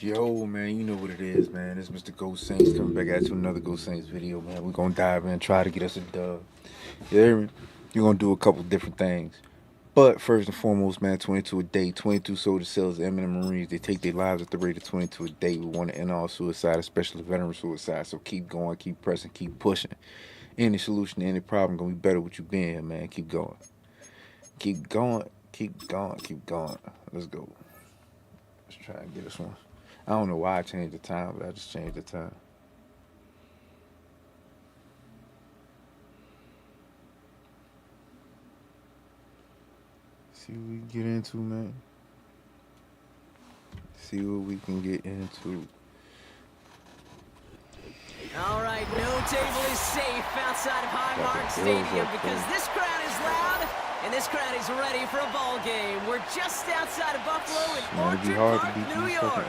Yo, man, you know what it is, man. It's Mr. Ghost Saints coming back at you with another Ghost Saints video, man. We're gonna dive in, try to get us a dub. You hear me? We're gonna do a couple different things. But first and foremost, man, 22 a day, 22 soldier cells, eminent Marines, they take their lives at the rate of 22 a day. We want to end all suicide, especially veteran suicide. So keep going, keep pressing, keep pushing. Any solution to any problem gonna be better with you being here, man. Keep going. Keep going, keep going, keep going. Let's go. Let's try and get this one. I don't know why I changed the time, but I just changed the time. See what we can get into, man. See what we can get into. All right, no table is safe outside of Highmark Stadium because this crowd is loud and this crowd is ready for a ball game. We're just outside of Buffalo in Orchard Park, New York.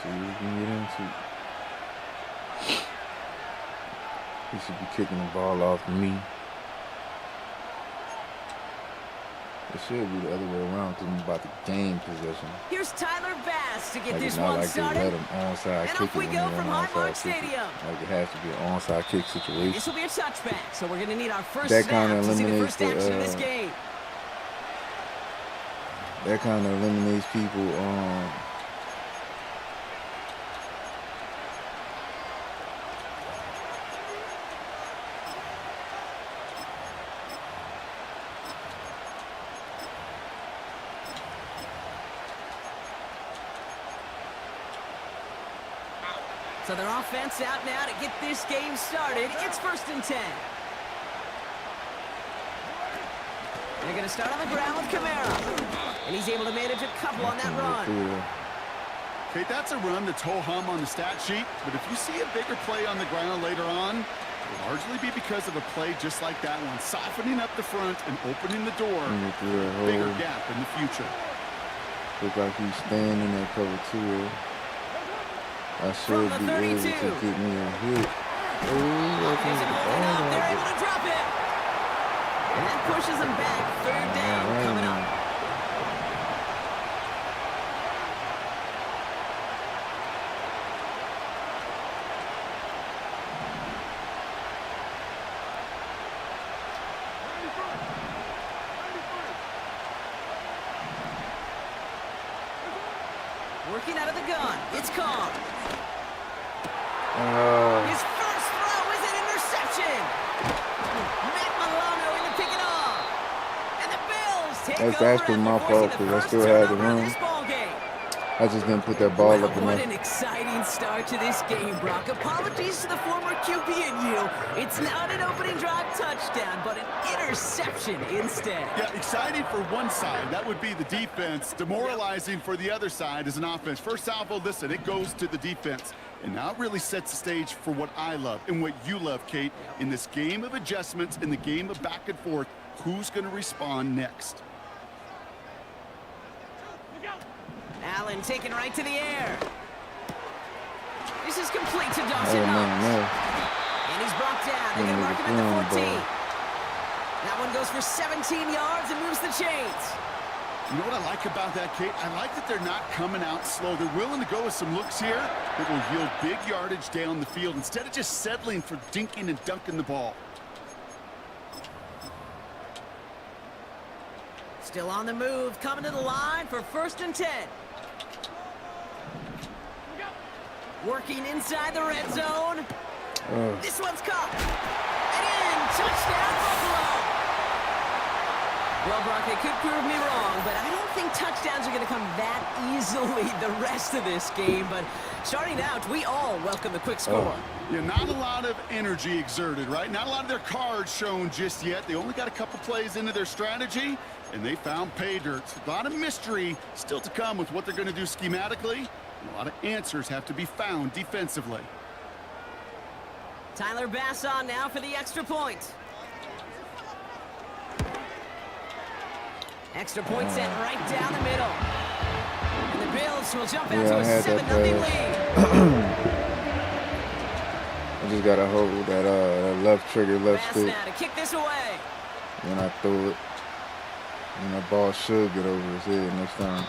See what we can get into. He should be kicking the ball off to me. It should be the other way around because I'm about to gain possession. Here's Tyler Bass to get this one one started. Let him onside and kick off we go from Highmark Stadium. Like it has to be an onside kick situation. This will be a touchback, so we're going to need our first that snap kind of to see the eliminates first action of this game. That kind of eliminates people. So their offense out now to get this game started. It's 1st and 10. They're going to start on the ground with Kamara. And he's able to manage a couple on that run. Okay, that's a run that's ho-hum on the stat sheet, but if you see a bigger play on the ground later on, it'll largely be because of a play just like that one, softening up the front and opening the door, bigger gap in the future. Look like he's staying in that cover too. I should be able to get me a hit. Oh, they're able to drop it. And that pushes him back. 3rd down coming up. Working out of the gun. It's Kong. His first throw is an interception. Matt Milano in to pick it off. And the Bills take over. That's actually my fault because I still had the run. I just didn't put that ball up enough. What an exciting start to this game, Brock. Apologies to the former QB and you. It's not an opening drive touchdown, but an interception instead. Yeah, exciting for one side. That would be the defense. Demoralizing for the other side as an offense. First salvo, listen, it goes to the defense. And now it really sets the stage for what I love and what you love, Kate. In this game of adjustments, in the game of back and forth, who's going to respond next? Allen taken right to the air. This is complete to Dawson Knox. And he's brought down. They're going to mark him at the 14. That one goes for 17 yards and moves the chains. You know what I like about that, Kate? I like that they're not coming out slow. They're willing to go with some looks here that will yield big yardage down the field instead of just settling for dinking and dunking the ball. Still on the move, coming to the line for 1st and 10. Working inside the red zone. This one's caught. And in, touchdown Buffalo. Well, Brock, they could prove me wrong, but I don't think touchdowns are going to come that easily the rest of this game. But starting out, we all welcome the quick score. Yeah, not a lot of energy exerted, right? Not a lot of their cards shown just yet. They only got a couple plays into their strategy, and they found pay dirt. A lot of mystery still to come with what they're going to do schematically. A lot of answers have to be found defensively. Tyler Bass on now for the extra point. Extra point sent right down the middle. And the Bills will jump out to a 7-0 lead. just gotta hold that that left trigger, left Pass stick. now to kick this away. When I throw it, and that ball should get over his head next time.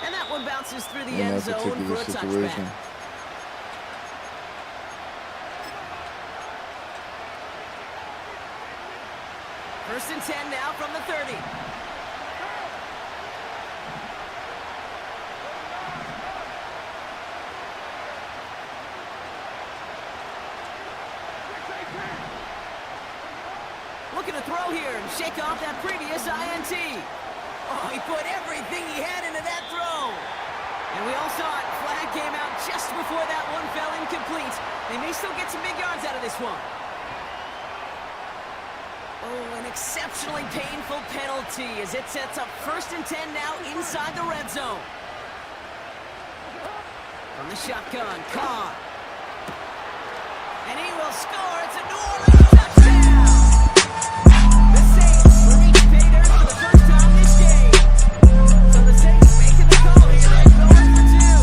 And that one bounces through the In end that zone for particular a situation. touchback. First and 10 now from the 30. Looking to throw here and shake off that previous INT. Oh, he put everything he had into that throw. And we all saw it. Flag came out just before that one fell incomplete. They may still get some big yards out of this one. Oh, an exceptionally painful penalty as it sets up first and 10 now inside the red zone. From the shotgun, Carr. And he will score. It's a New Orleans touchdown. The Saints will reach pay dirt for the first time this game. So the Saints making the call here. They're going for two.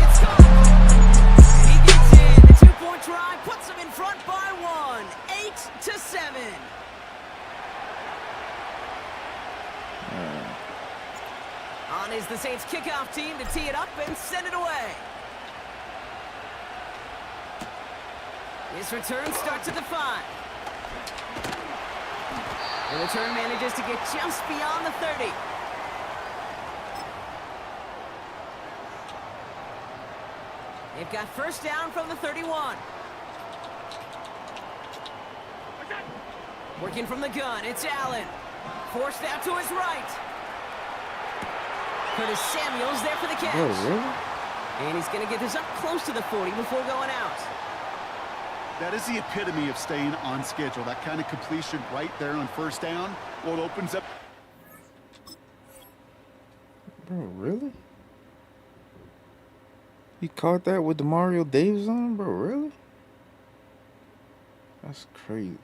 It's gone. And he gets in. The 2-point try puts them in front by one. 8-7. On is the Saints kickoff team to tee it up and send it away. This return starts at the 5. The return manages to get just beyond the 30. They've got first down from the 31. Working from the gun, it's Allen. Forced out to his right. Curtis Samuel's there for the catch. Oh, really? And he's going to get this up close to the 40 before going out. That is the epitome of staying on schedule. That kind of completion right there on first down. Well, it opens up. Bro, really? He caught that with the Mario Davis on him, bro? Really? That's crazy.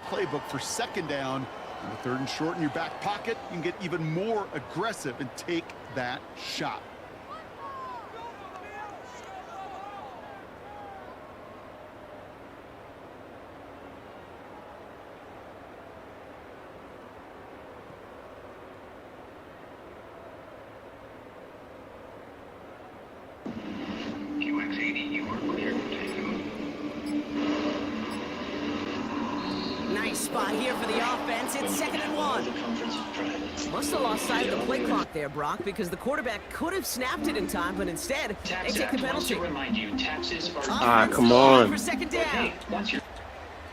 Playbook for second down. On the third and short in your back pocket, you can get even more aggressive and take that shot. QX80, you are clear to take off. Nice spot here for the offense. It's 2nd and 1. Must have lost sight of the play clock there, Brock, because the quarterback could have snapped it in time, but instead, they take the penalty. Remind you, taxes are come on. For second down. Hey, once you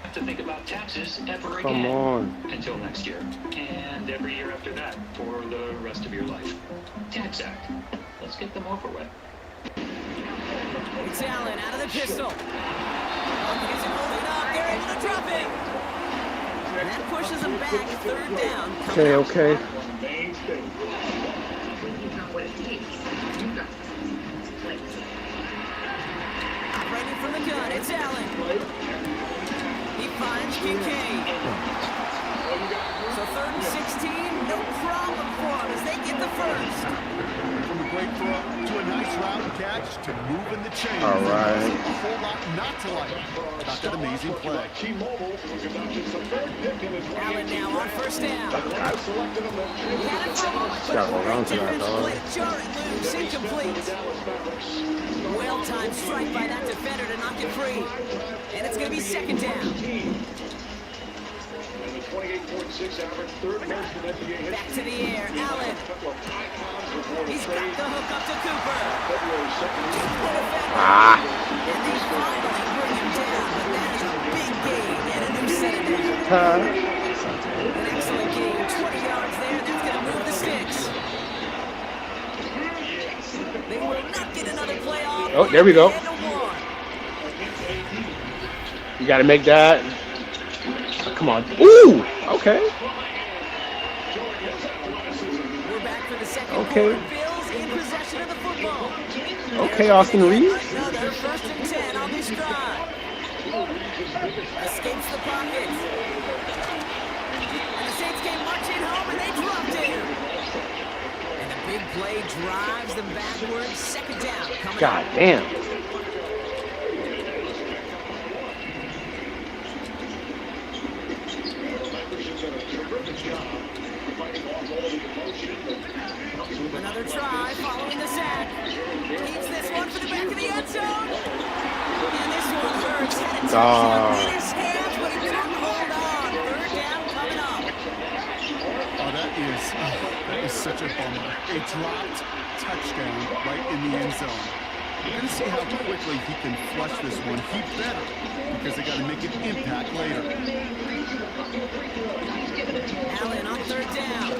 have to think about taxes ever Come again on. until next year and every year after that for the rest of your life. Tax Act. Let's get them over with. It's Allen out of the pistol. Oh, he gets it holding up. They're able to drop it. And that pushes them back. Third down. Okay. Operating from the gun, it's Allen. He finds Kincaid. So 3rd and 16, no problem for him as they get the first. From a great throw to a nice route catch to moving the chains. All right. There's a whole lot not to like about that amazing play. Allen now on first down. He had it for a moment, but Gotta hold on to that, defensive dog. play to jarring loose, incomplete. Well-timed strike by that defender to knock it free. And it's going to be second down. Back to the air, Allen. He's got the hook up to Cooper. And they finally bring him down, but that is a big gain and a new set down. An excellent gain, 20 yards there. That's going to move the sticks. They will not get another playoff. Oh, there we go. You got to make that. Come on. Ooh! Okay. We're back for the second Okay. quarter. Bills in possession of the football. Okay, Austin Reeves. Another 1st and 10 on this drive. Escapes the pocket. And the Saints came marching home and they dropped him. And the big play drives them backwards. 2nd down. Coming God up. damn. Another try following the sack. Keeps this one for the back of the end zone. And this one hurts. Had a touchdown in his hands, but he couldn't hold on. 3rd down coming up. Oh, that is such a bummer. A dropped touchdown right in the end zone. We're going to see how quickly he can flush this one. He better, because they got to make an impact later. Allen on 3rd down.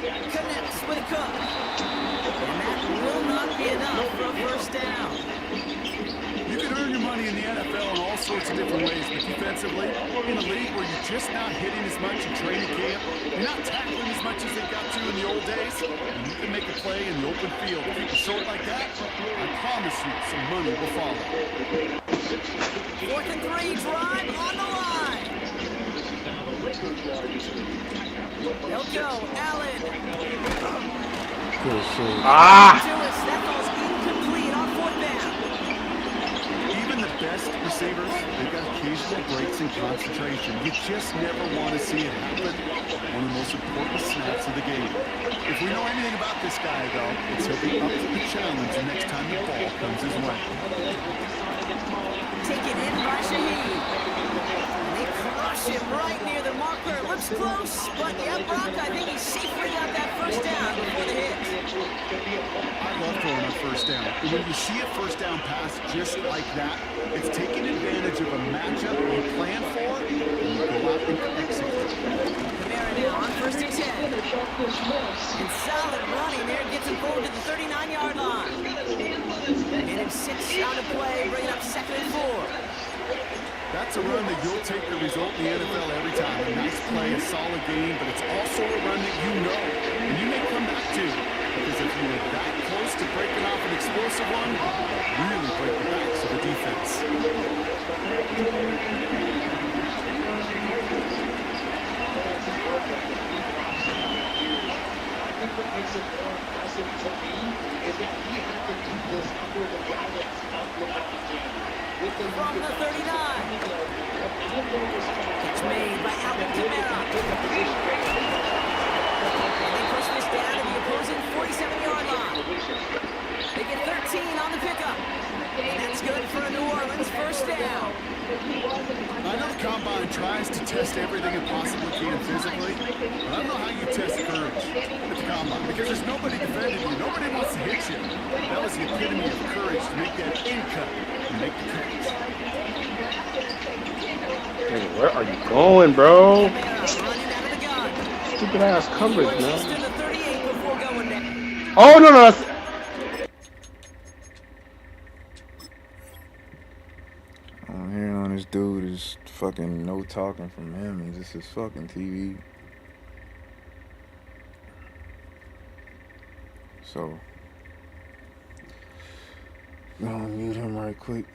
Connects with Cook. And that will not be enough for a 1st down. You can earn your money in the NFL in all sorts of different ways, but defensively, in a league where you're just not hitting as much in training camp, you're not tackling as much as they got to in the old days, and you can make a play in the open field. Keep it short like that, I promise you some money will follow. 4th and 3 drive on the line. They'll go. Allen. Ah! Lewis, that ball's incomplete on 4th down. Even the best receivers, they've got occasional breaks in concentration. You just never want to see it happen. One of the most important snaps of the game. If we know anything about this guy, though, it's he'll be up to the challenge the next time the ball comes his way. Taken in by Shaheed. They crush him right near the marker. Looks close, but yeah, Brock, I think he safely got that 1st down before the hit. I love throwing on 1st down. And when you see a 1st down pass just like that, it's taking advantage of a matchup you plan for, and you go out and execute. Kamara now on 1st and 10. And solid running there gets him forward to the 39-yard line. And it's 6 on the play, bringing up 2nd and 4. That's a run that you'll take the result in the NFL every time. A nice play, a solid game, but it's also a run that you know, and you may come back to. Because if you were that close to breaking off an explosive one, really break the backs of the defense. What makes it more impressive to me is that he had to do this under the guidance of LeBron James. From the 39. It's made by Alvin Kamara. And they push this down to the opposing 47-yard line. They get 13 on the pickup. And that's good for a New Orleans 1st down. I know the Combine tries to test everything it possibly can physically, but I don't know how you test courage at the Combine, because there's nobody defending you. Nobody wants to hit you. That was the epitome of courage to make that in cut and make the catch. Hey, where are you going, bro? Running out of the gun. Stupid ass coverage, Pushes man. to the 38 before going down. Oh, no, no. That's... I'm hearing on this dude is fucking no talking from him, and this is fucking TV. So, I'm gonna mute him right quick.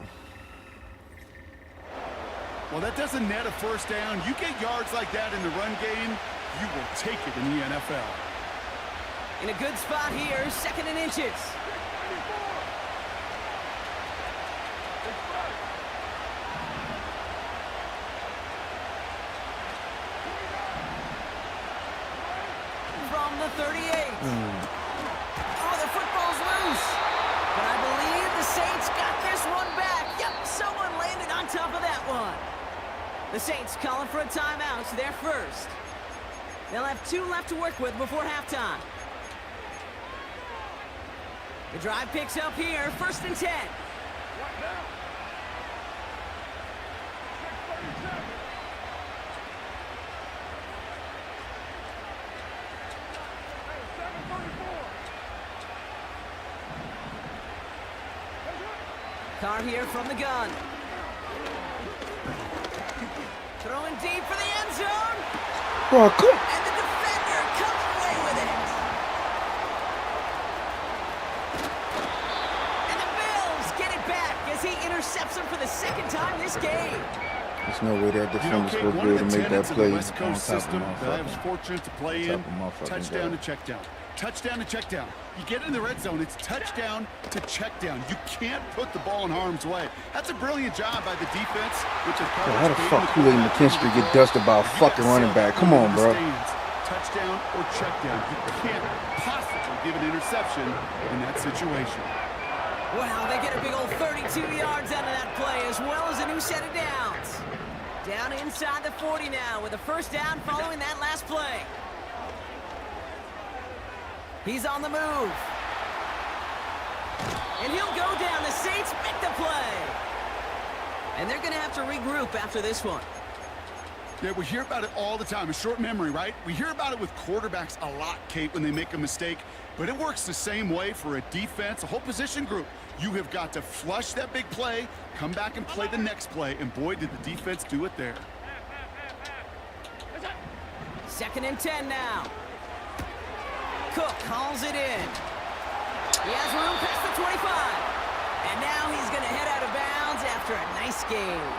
Well, that doesn't net a 1st down. You get yards like that in the run game, you will take it in the NFL. In a good spot here, 2nd and inches. From the 38. Oh, the football's loose. But I believe the Saints got this one back. Yep, someone landed on top of that one. The Saints calling for a timeout, so they're first. They'll have 2 left to work with before halftime. The drive picks up here, 1st and 10. Carr here from the gun. Throwing deep for the end zone. Bro, come. And the defender comes away with it. And the Bills get it back as he intercepts him for the second time this game. There's no way that You know, defender's Kate, supposed to one be of able the to make that tenets of play the on West top Coast of system that I was motherfucking. fortunate to play On in, top of motherfucking touchdown to guy. check down. Touchdown to check down. You get in the red zone, it's touchdown to check down. You can't put the ball in harm's way. That's a brilliant job by the defense, which is Bro, how the fuck Kool-Aid McKinstry get dusted by a fucking running back? Come on, bro. Touchdown or check down. You can't possibly give an interception in that situation. Wow, they get a big old 32 yards out of that play, as well as a new set of downs. Down inside the 40 now with a first down following that last play. He's on the move. And he'll go down. The Saints make the play. And they're going to have to regroup after this one. Yeah, we hear about it all the time. A short memory, right? We hear about it with quarterbacks a lot, Kate, when they make a mistake. But it works the same way for a defense, a whole position group. You have got to flush that big play, come back and play the next play, and boy, did the defense do it there. 2nd and 10 now. Cook calls it in. He has room past the 25. And now he's going to head out of bounds after a nice game.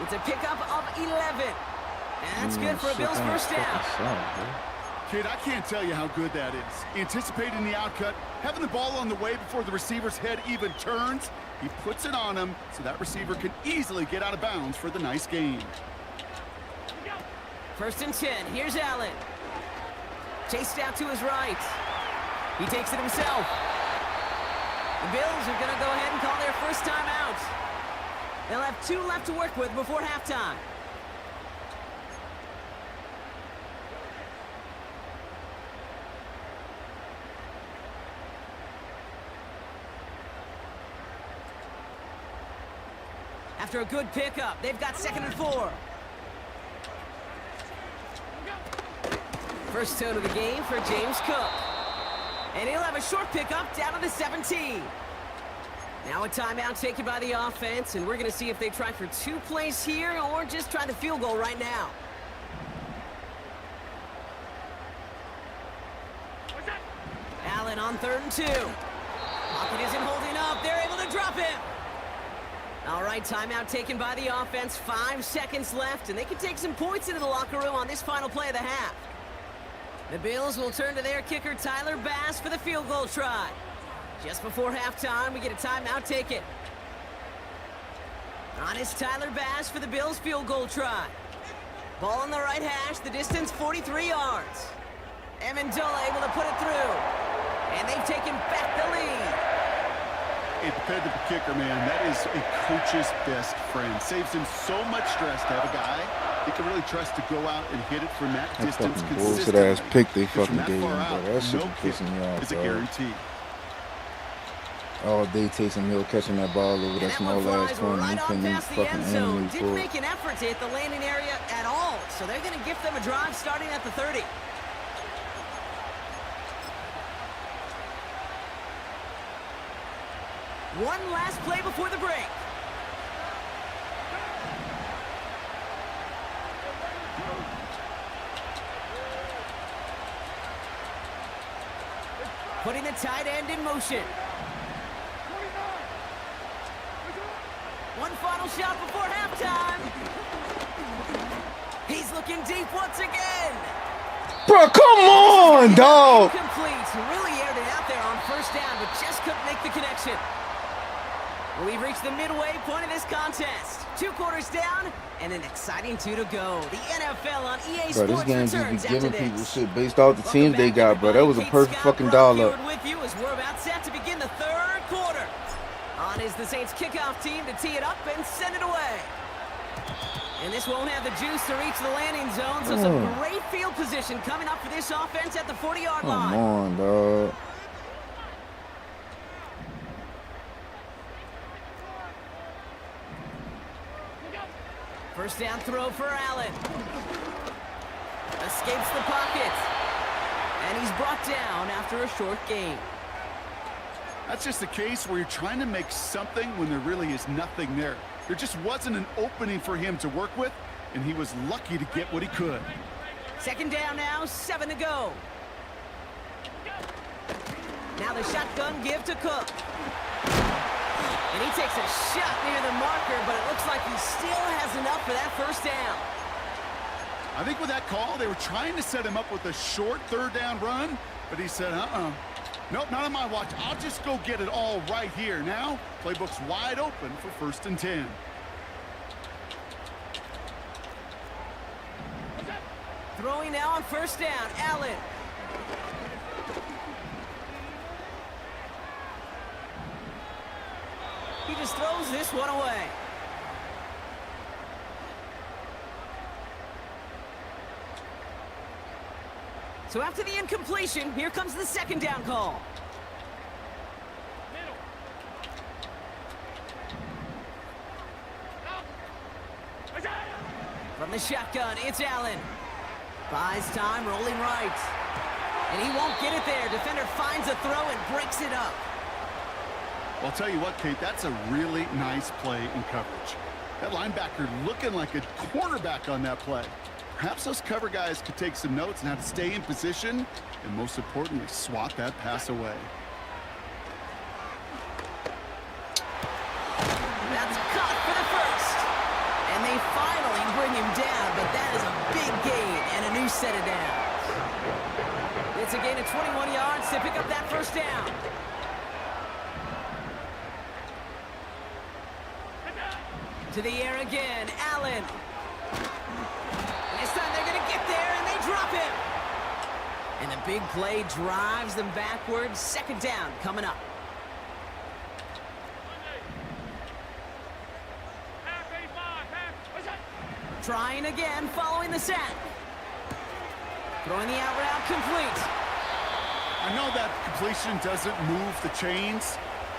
It's a pickup of 11. And that's good for a Bills first down. Kid, I can't tell you how good that is. Anticipating the outcut, having the ball on the way before the receiver's head even turns. He puts it on him so that receiver can easily get out of bounds for the nice gain. 1st and 10. Here's Allen. Chased out to his right. He takes it himself. The Bills are going to go ahead and call their first timeout. They'll have 2 left to work with before halftime. After a good pickup, they've got 2nd and 4. First tone of the game for James Cook. And he'll have a short pickup down to the 17. Now a timeout taken by the offense, and we're going to see if they try for 2 plays here or just try the field goal right now. Allen on 3rd and 2. Pocket isn't holding up. They're able to drop him. All right, timeout taken by the offense. 5 seconds left, and they can take some points into the locker room on this final play of the half. The Bills will turn to their kicker, Tyler Bass, for the field goal try. Just before halftime, we get a timeout taken. On is Tyler Bass for the Bills field goal try. Ball on the right hash, the distance 43 yards. Amendola able to put it through. And they've taken back the lead. A dependable kicker, man, that is a coach's best friend. Saves him so much stress to have a guy he can really trust to go out and hit it from that distance fucking consistently. bullshit ass pick they fucking From gave him, that far bro. out, That shit no be kick pissing me off, is a bro. guarantee. All day Taysom Hill catching that ball over And that that small one ass flies corner. right He on couldn't even past the fucking end zone. animate Didn't for make it. an effort to hit the landing area at all. So they're going to gift them a drive starting at the 30. One last play before the break. Putting the tight end in motion. One final shot before halftime. He's looking deep once again. Bro, come on, dog. Complete. Really aired it out there on first down, but just couldn't make the connection. We've reached the midway point of this contest. 2 quarters down and an exciting 2 to go. The NFL on EA Bro, this Sports game just returns be after giving people this. shit based off the Welcome teams they back, got, bro. That was a everybody. perfect Kate fucking Scott dial Brock up. here with you as we're about set to begin the 3rd quarter. On is the Saints kickoff team to tee it up and send it away. And this won't have the juice to reach the landing zone, so some great field position coming up for this offense at the 40-yard line. Come on, dog. First down throw for Allen. Escapes the pocket. And he's brought down after a short gain. That's just a case where you're trying to make something when there really is nothing there. There just wasn't an opening for him to work with, and he was lucky to get what he could. Second down now, 7 to go. Now the shotgun give to Cook. And he takes a shot near the marker, but it looks like he still has enough for that first down. I think with that call, they were trying to set him up with a short third down run, but he said, nope, not on my watch. I'll just go get it all right here. Now, playbook's wide open for 1st and 10. Throwing now on first down, Allen. He just throws this one away. So after the incompletion, here comes the second down call. From the shotgun, it's Allen. Buys time, rolling right. And he won't get it there. Defender finds a throw and breaks it up. Well, I'll tell you what, Kate, that's a really nice play in coverage. That linebacker looking like a quarterback on that play. Perhaps those cover guys could take some notes on how to stay in position and, most importantly, swat that pass away. That's caught for the first. And they finally bring him down, but that is a big gain and a new set of downs. It's a gain of 21 yards to pick up that first down. To the air again, Allen. This time they're going to get there, and they drop him. And the big play drives them backwards. Second down coming up. Trying again, following the sack. Throwing the out route complete. I know that completion doesn't move the chains.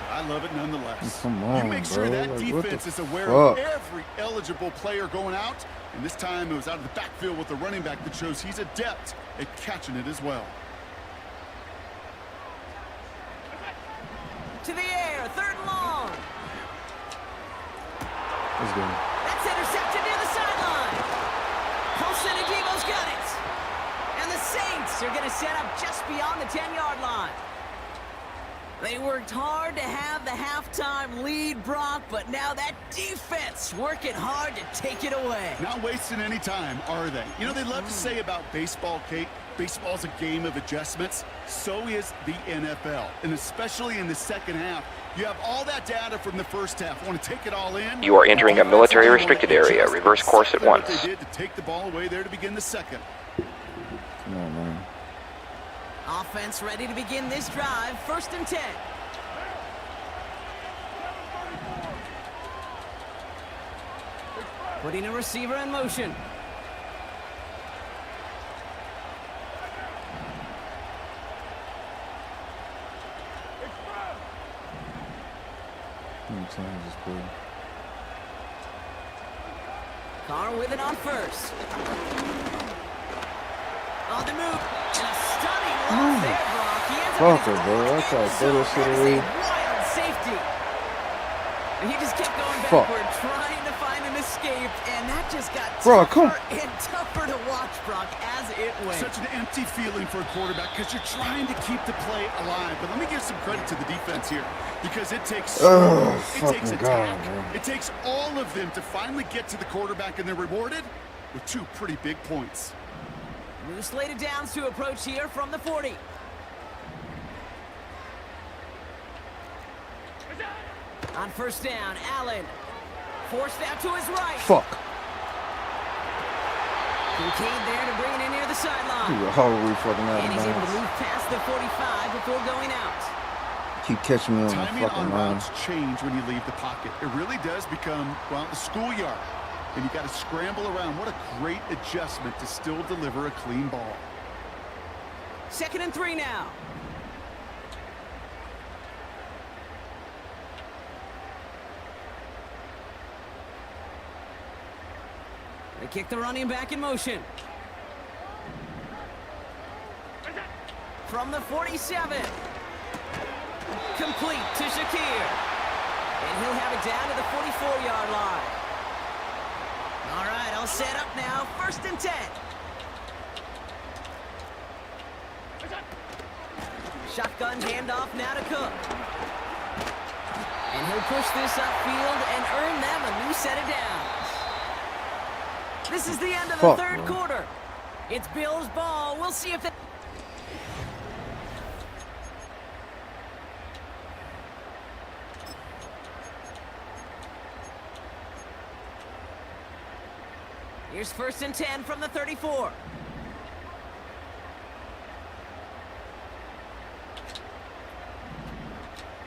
I love it nonetheless. Come on, you make sure bro. that Like, defense is aware fuck? of every eligible player going out. And this time it was out of the backfield with the running back that shows he's adept at catching it as well. To the air, third and long. Let's go. That's intercepted near the sideline. Colson and Debo's got it. And the Saints are going to set up just beyond the 10-yard line. They worked hard to have the halftime lead, Brock, but now that defense working hard to take it away. Not wasting any time, are they? You know, they love to say about baseball, Kate, baseball's a game of adjustments. So is the NFL. And especially in the second half, you have all that data from the first half. Want to take it all in? You are entering a military restricted area. Reverse course at once. What they did to take the ball away there to begin the second. Come on, man. Offense ready to begin this drive. 1st and 10. Putting a receiver in motion. Carr with it on first. On the move. And a stunning run there, Brock. He ends up Fuck it, bro. I tried to throw that shit That is away. a wild safety. And he just kept going Fuck. backward, trying to find an escape, and that just got Bro, tougher and tougher to watch, Brock, as it went. Such an empty feeling for a quarterback because you're trying to keep the play alive. But let me give some credit to the defense here because it takes it takes fucking attack. God, man. It takes all of them to finally get to the quarterback, and they're rewarded with 2 pretty big points. New slated downs to approach here from the 40. On first down, Allen. Forced out to his right. Fuck. Kincaid there to bring it in near the sideline. You a horrible fucking out And of he's able to bounds. move past the 45 before going out. Keep catching me on the Timing fucking on line. routes change when you leave the pocket. It really does become, well, the schoolyard. And you got to scramble around. What a great adjustment to still deliver a clean ball. 2nd and 3 now. They kick the running back in motion. From the 47. Complete to Shakir. And he'll have it down to the 44-yard line. All right, all set up now. 1st and 10. Shotgun handoff now to Cook. And he'll push this upfield and earn them a new set of downs. This is the end of the third quarter. It's Bills' ball. We'll see if they... Here's 1st and 10 from the 34.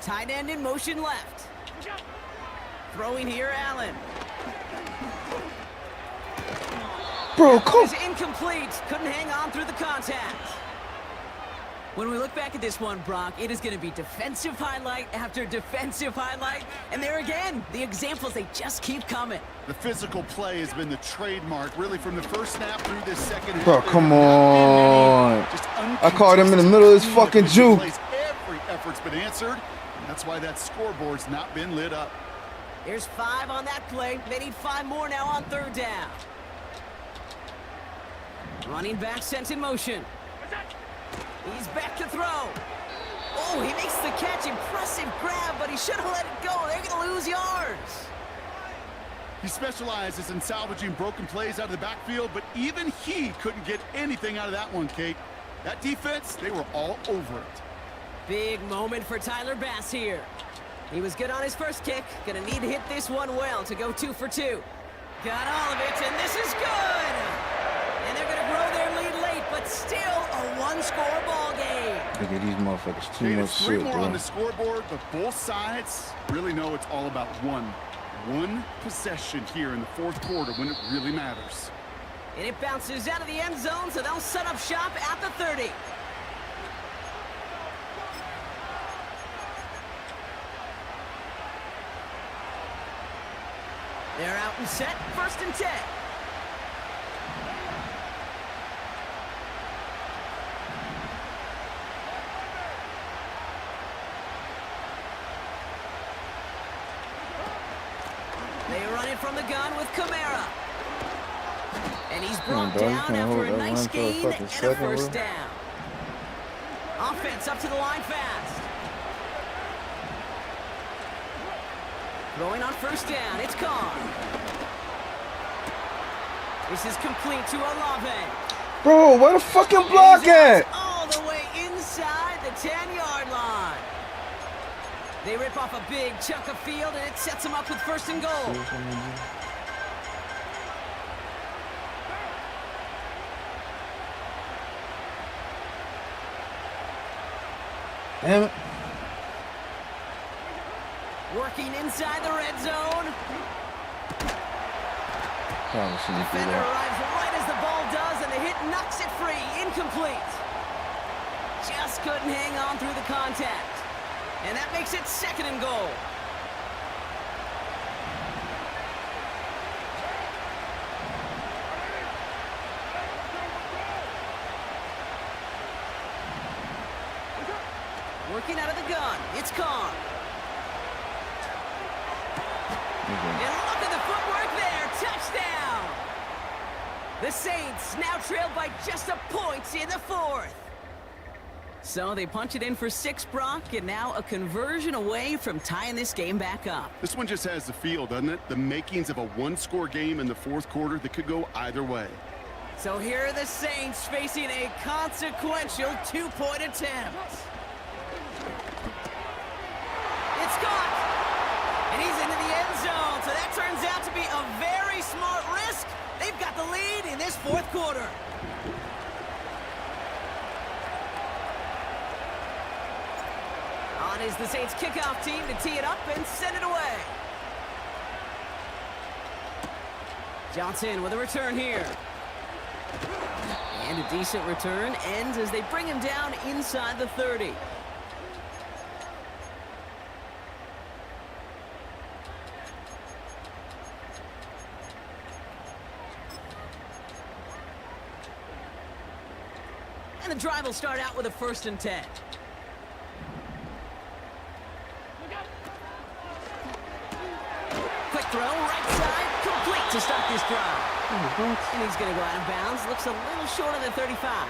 Tight end in motion left. Throwing here, Allen. Bro, That come. was incomplete. Couldn't hang on through the contact. When we look back at this one, Brock, it is going to be defensive highlight after defensive highlight. And there again, the examples, they just keep coming. The physical play has been the trademark, really, from the first snap through this second half. Bro, come on. Just I caught him in the middle of his fucking juke. Every effort's been answered, and that's why that scoreboard's not been lit up. There's 5 on that play. They need 5 more now on 3rd down. Running back sent in motion. He's back to throw. Oh, he makes the catch. Impressive grab, but he should have let it go. They're going to lose yards. He specializes in salvaging broken plays out of the backfield, but even he couldn't get anything out of that one, Kate. That defense, they were all over it. Big moment for Tyler Bass here. He was good on his first kick. Gonna need to hit this one well to go 2 for 2. Got all of it, and this is good! And they're gonna grow their lead late, but still a 1-score ball game. Look at these motherfuckers. Too Kate, much it's 3 shit, more bro. on the scoreboard, but both sides really know it's all about one possession here in the 4th quarter when it really matters. And it bounces out of the end zone, so they'll set up shop at the 30. They're out and set. 1st and 10. They run it from the gun with Kamara. And he's brought dog, you down can't after hold a that nice line for a gain fucking and a second, 1st bro. down. Offense up to the line fast. Throwing on 1st down, it's Carr. This is complete to Olave. Bro, where the fucking block at? All the way inside the 10-yard line. They rip off a big chunk of field, and it sets them up with 1st and goal. Damn it. Working inside the red zone. Probably shouldn't do Defender that. arrives right as the ball does, and the hit knocks it free. Incomplete. Just couldn't hang on through the contact. And that makes it 2nd and goal. Working out of the gun, it's Carr. And look at the footwork there, touchdown! The Saints now trail by just a point in the 4th. So they punch it in for 6, Brock, and now a conversion away from tying this game back up. This one just has the feel, doesn't it? The makings of a 1-score game in the 4th quarter that could go either way. So here are the Saints facing a consequential 2-point attempt. It's caught! And he's into the end zone, so that turns out to be a very smart risk. They've got the lead in this 4th quarter. On is the Saints kickoff team to tee it up and send it away. Johnson with a return here. And a decent return ends as they bring him down inside the 30. And the drive will start out with a 1st and 10. Quick throw, right side, complete to start this drive. And he's going to go out of bounds. Looks a little short of the 35.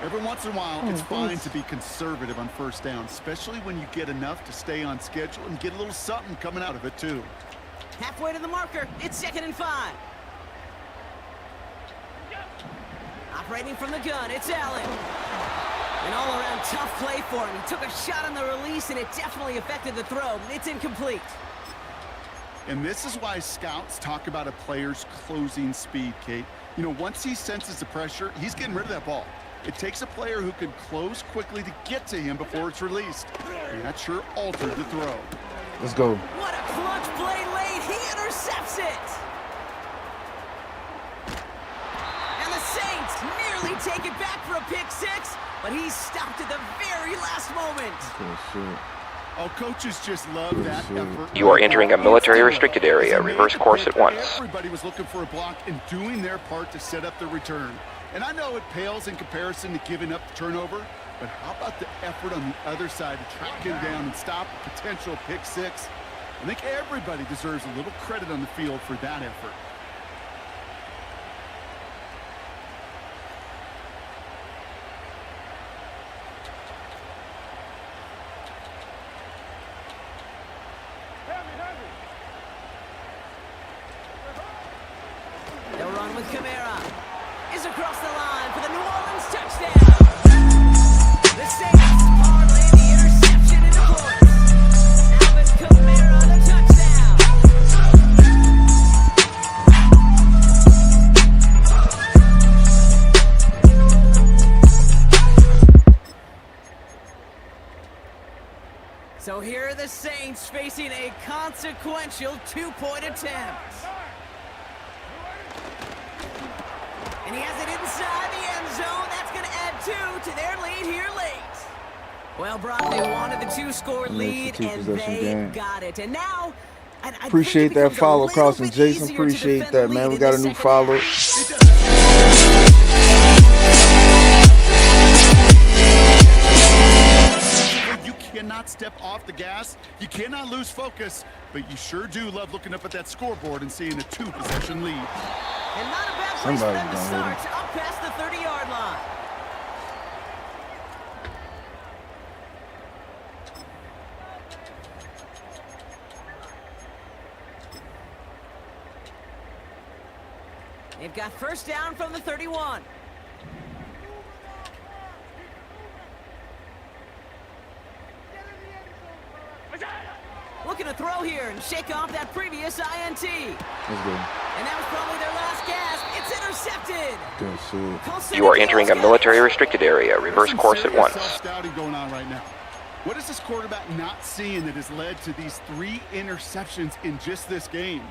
Every once in a while, it's fine to be conservative on first down, especially when you get enough to stay on schedule and get a little something coming out of it, too. Halfway to the marker. It's 2nd and 5. Operating from the gun, it's Allen. An all-around tough play for him. He took a shot on the release, and it definitely affected the throw. It's incomplete. And this is why scouts talk about a player's closing speed, Kate. You know, once he senses the pressure, he's getting rid of that ball. It takes a player who can close quickly to get to him before it's released. And that sure altered the throw. Let's go. What a clutch play late. He intercepts it. And the Saints nearly take it back for a pick six, but he stopped at the very last moment. Oh, coaches just love that effort. You are entering a military restricted area. Reverse course at once. Everybody was looking for a block and doing their part to set up the return. And I know it pales in comparison to giving up the turnover, but how about the effort on the other side to track him down and stop a potential pick six? I think everybody deserves a little credit on the field for that effort. They'll run with Kamara. Is across the line for the New Orleans touchdown. The Saints parlay the interception into points. Alvin Kamara, the touchdown. So here are the Saints facing a consequential two-point attempt. And he has it inside the end zone. That's going to add 2 to their lead here late. Well, Brock, they wanted the 2-score lead, and they got it. And now, I Appreciate that follow, Carlson Jason. Appreciate that, man. We got a new follow. You cannot step off the gas. You cannot lose focus, but you sure do love looking up at that scoreboard and seeing a 2-possession lead. And not a bad place for them to start, up past the 30-yard line. They've got first down from the 31. Looking to throw here and shake off that previous INT. That's good. And that was probably their last gasp. It's intercepted. Good shit. You are entering a military restricted area. Reverse course at once. Self-scouting going on right now. What is this quarterback not seeing that has led to these 3 interceptions in just this game?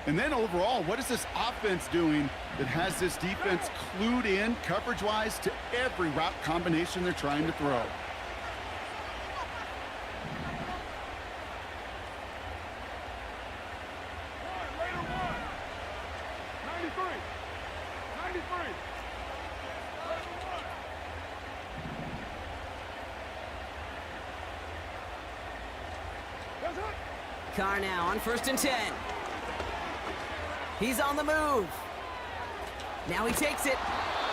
And then overall, what is this offense doing that has this defense clued in coverage-wise to every route combination they're trying to throw? Carr now on 1st and 10. He's on the move. Now he takes it.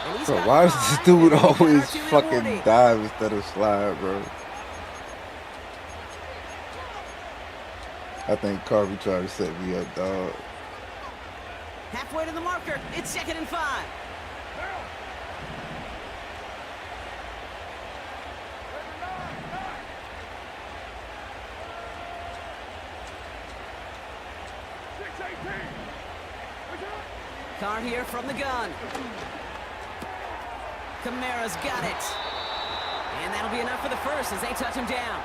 And he's got Why does 5, this dude and always they are 2 fucking warning. dive instead of slide, bro? I think Carvey tried to set me up, dog. Halfway to the marker. It's 2nd and 5. Carr here from the gun. Kamara's got it. And that'll be enough for the first as they touch him down.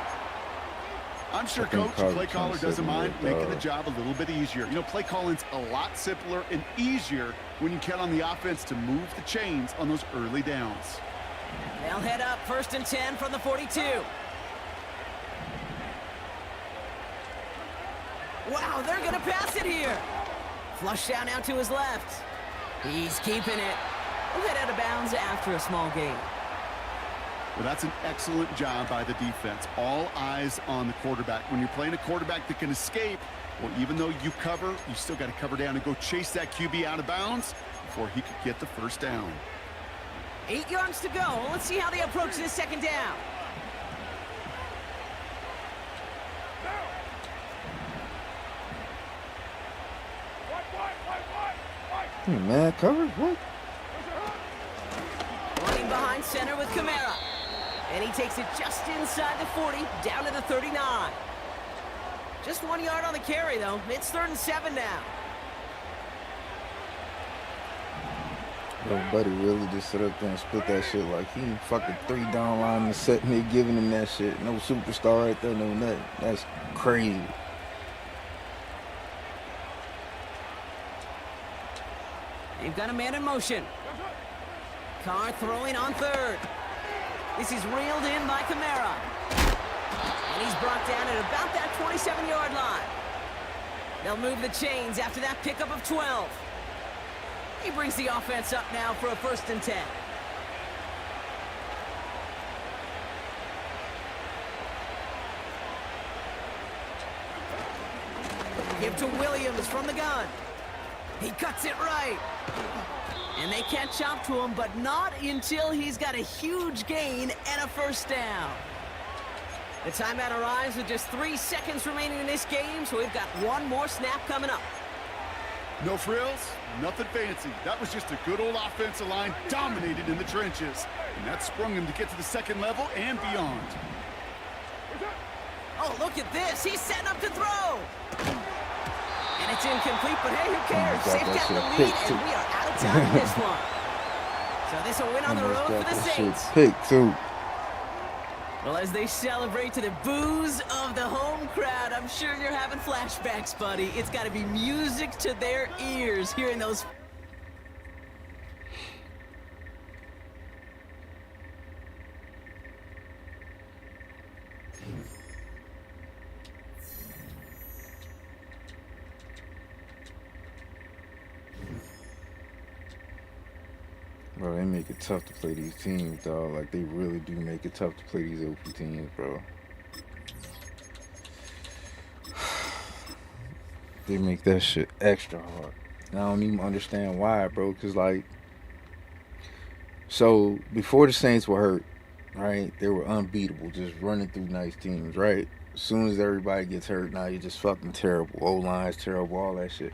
I'm sure coach, play caller doesn't mind making the job a little bit easier. You know, play calling's a lot simpler and easier when you count on the offense to move the chains on those early downs. They'll head up 1st and 10 from the 42. Wow, they're going to pass it here. Flush down out to his left. He's keeping it. We'll head out of bounds after a small gain. Well, that's an excellent job by the defense. All eyes on the quarterback. When you're playing a quarterback that can escape, Well, even though you cover, you still got to cover down and go chase that QB out of bounds before he could get the first down. 8 yards to go. Let's see how they approach this second down. Man, cover what? Running behind center with Kamara. And he takes it just inside the 40, down to the 39. Just 1 yard on the carry, though. It's 3rd and 7 now. Yo, buddy really just sit up there and split that shit like he fucking 3 down line and set me giving him that shit. No superstar right there, no nothing. That's crazy. They've got a man in motion. Carr throwing on 3rd. This is reeled in by Kamara. And he's brought down at about that 27-yard line. They'll move the chains after that pickup of 12. He brings the offense up now for a 1st and 10. Give to Williams from the gun. He cuts it right. And they catch up to him, but not until he's got a huge gain and a 1st down. The timeout arrives with just 3 seconds remaining in this game, so we've got one more snap coming up. No frills, nothing fancy. That was just a good old offensive line dominated in the trenches. And that sprung him to get to the 2nd level and beyond. Oh, look at this. He's setting up to throw. And it's incomplete, but hey, who cares? They've got the lead, and we are out of time in this one. So this will win on the road for the Saints. Pick too. Well, as they celebrate to the boos of the home crowd, I'm sure you're having flashbacks, buddy. It's got to be music to their ears hearing those. Bro, they make it tough to play these teams, dog. Like, they really do make it tough to play these OP teams, bro. They make that shit extra hard. And I don't even understand why, bro. Because, like, so before the Saints were hurt, right, they were unbeatable, just running through nice teams, right? As soon as everybody gets hurt, now you're just fucking terrible. O-line's terrible, all that shit.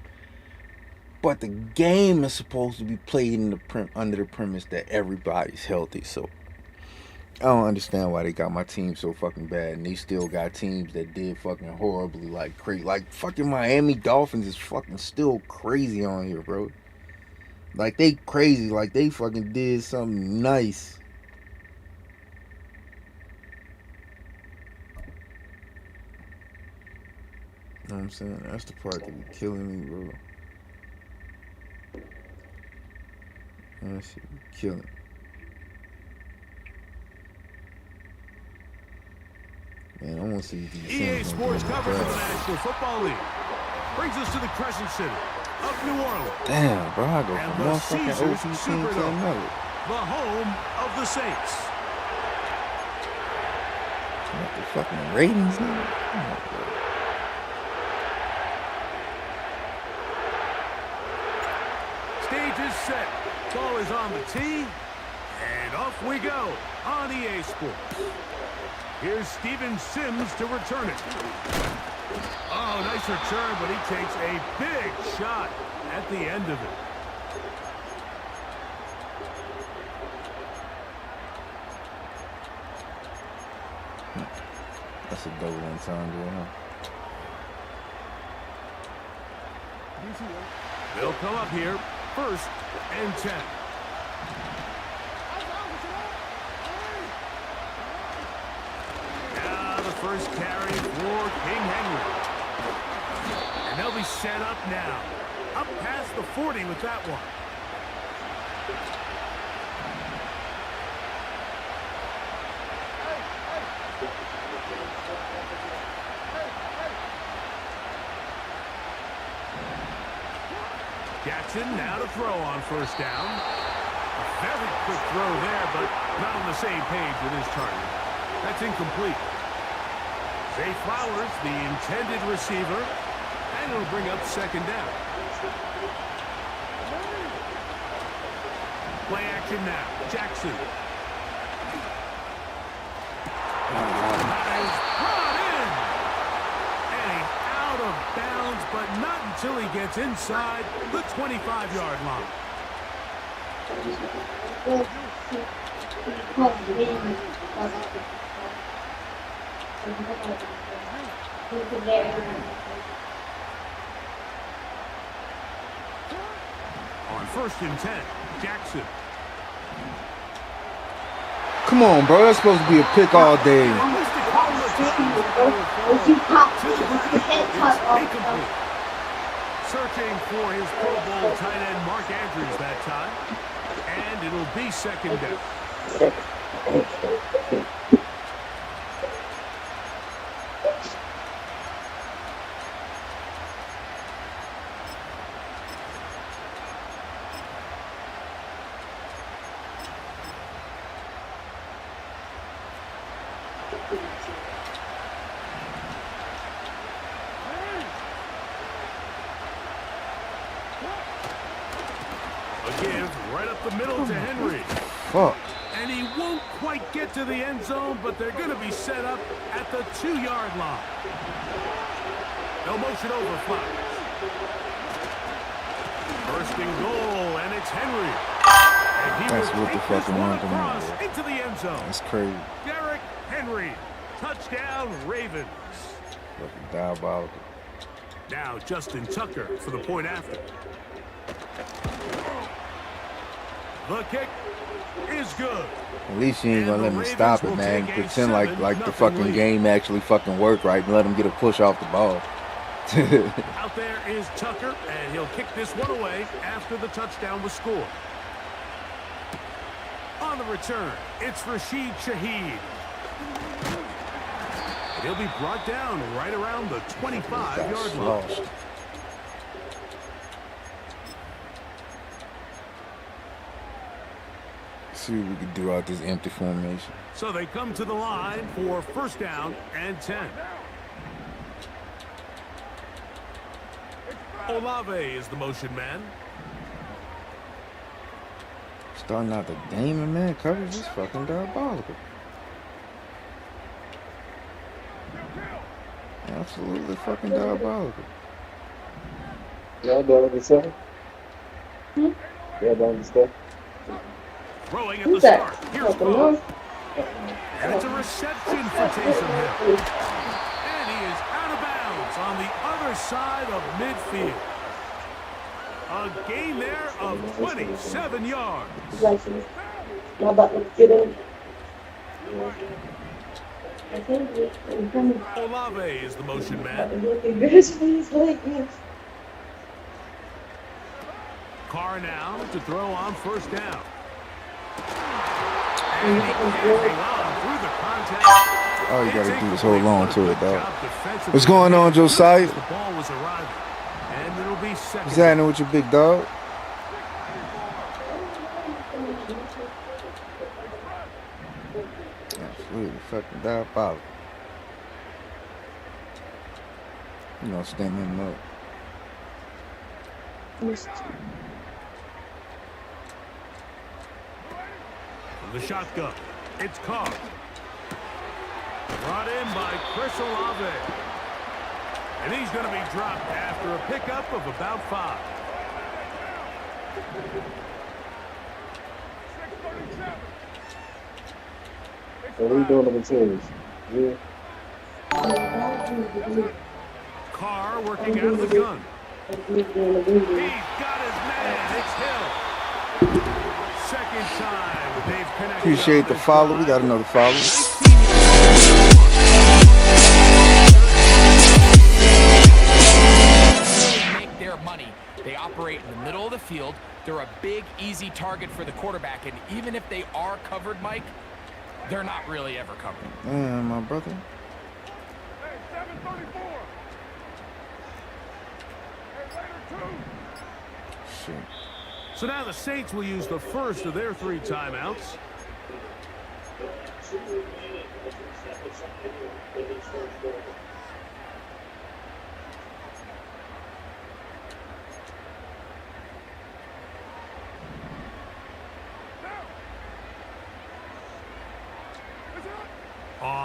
But the game is supposed to be played in under the premise that everybody's healthy. So I don't understand why they got my team so fucking bad, and they still got teams that did fucking horribly, like crazy. Like fucking Miami Dolphins is fucking still crazy on here, bro. Like they crazy, like they fucking did something nice. You know what I'm saying? That's the part that be killing me, bro. That shit be killing. Man, I want to see these EA Sports coverage of the National Football League brings us to the Crescent City of New Orleans. Damn, bro, I go And from the one fucking Caesars OP team to Superdome, another. the home of the Saints. What the fucking ratings now? Oh, bro. Stage is set. Ball is on the tee. And off we go on EA Sports. Here's Steven Sims to return it. Oh, nice return, but he takes a big shot at the end of it. That's a double entendre, huh? They'll come up here, 1st and 10. Now the first carry for King Henry. And they'll be set up now. Up past the 40 with that one. Jackson now to throw on 1st down. A very quick throw there, but not on the same page with his target. That's incomplete. Zay Flowers, the intended receiver, and And it'll bring up second down. Play action now. Jackson. That is brought in. And he's out of bounds, but not until he gets inside the 25-yard line. On 1st and 10, Jackson. Come on, bro. That's supposed to be a pick all day. Searching for his Pro Bowl tight end Mark Andrews that time. And it'll be second down. A give right up the middle to Henry. Fuck. And he won't quite get to the end zone, but they're going to be set up at the 2-yard line. No motion over Flowers. First and goal, and it's Henry. And he That's will what the take this fucking one one to me, across bro. into the end zone. That's crazy. Derrick Henry, touchdown Ravens. Fucking diabolical. Now Justin Tucker for the point after. The kick is good. At least you ain't And gonna let the me stop it, Ravens will man. take a Pretend like the 7-0 fucking lead. game actually fucking worked right and let him get a push off the ball. Out there is Tucker, and he'll kick this one away after the touchdown was scored. On the return, it's Rashid Shaheed. And he'll be brought down right around the 25-yard line. Lost. See what we can do out this empty formation. So they come to the line for 1st down and 10. Olave is the motion man. Starting out the Damon, man. Coverage is fucking diabolical. Absolutely fucking diabolical. Y'all done with the Y'all done with stuff? Throwing at the start. Here's Cole. And it's a reception for Taysom Hill. And he is out of bounds on the other side of midfield. A gain there of 27 yards. Olave is the motion man. Carr now to throw on 1st down. And he can't hang on through the contact. All you gotta It's do is hold on to it, good dog. job defensively. What's going on, Josiah? The ball was arriving. And it'll be second. What's happening with your big dog? Absolutely fucking diabolical. You know, stand him up. From the shotgun, it's Carr. Brought in by Chris Olave. And he's going to be dropped after a pickup of about 5. What are we doing on the series? Yeah. Carr working out of the gun. He's got his man. It's Hill. Second time they've connected. Appreciate the follow. We got another follow. Make their money. They operate in the middle of the field. They're a big, easy target for the quarterback. And even if they are covered, Mike, they're not really ever covered. Damn, my brother. Shit. So now the Saints will use the first of their 3 timeouts.